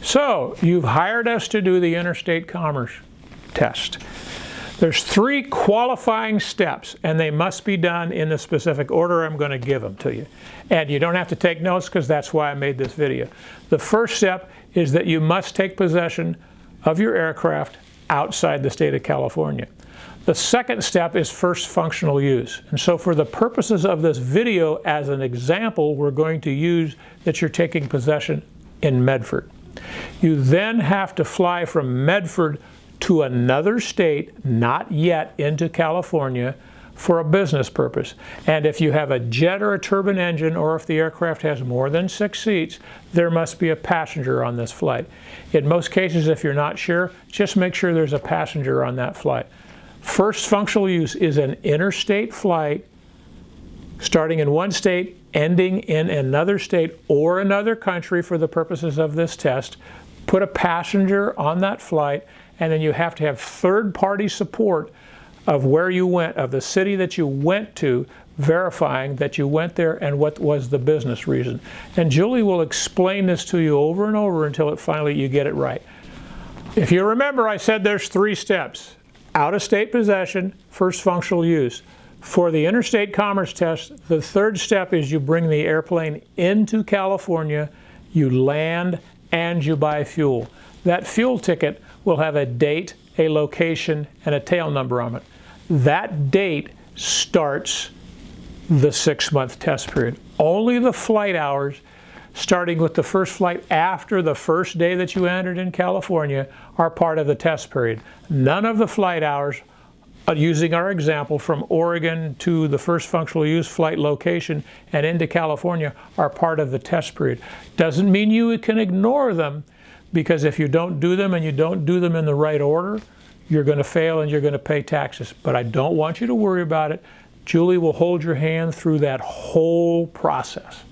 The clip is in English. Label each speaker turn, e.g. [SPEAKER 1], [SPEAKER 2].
[SPEAKER 1] So you've hired us to do the interstate commerce test. There's 3 qualifying steps, and they must be done in the specific order I'm going to give them to you. And you don't have to take notes because that's why I made this video. The first step is that you must take possession of your aircraft outside the state of California. The second step is first functional use. And so for the purposes of this video, as an example, we're going to use that you're taking possession in Medford. You then have to fly from Medford to another state, not yet into California, for a business purpose. And if you have a jet or a turbine engine, or if the aircraft has more than 6 seats, there must be a passenger on this flight. In most cases, if you're not sure, just make sure there's a passenger on that flight. First functional use is an interstate flight starting in one state, ending in another state or another country for the purposes of this test. Put a passenger on that flight, and then you have to have third-party support of where you went, of the city that you went to, verifying that you went there and what was the business reason. And Julie will explain this to you over and over until finally you get it right. If you remember, I said there's 3 steps. Out-of-state possession, first functional use. For the interstate commerce test, the third step is you bring the airplane into California, you land, and you buy fuel. That fuel ticket will have a date, a location, and a tail number on it. That date starts the 6-month test period. Only the flight hours, starting with the first flight after the first day that you entered in California, are part of the test period. None of the flight hours, using our example from Oregon to the first functional use flight location and into California, are part of the test period. Doesn't mean you can ignore them, because if you don't do them and you don't do them in the right order, you're going to fail and you're going to pay taxes. But I don't want you to worry about it. Julie will hold your hand through that whole process.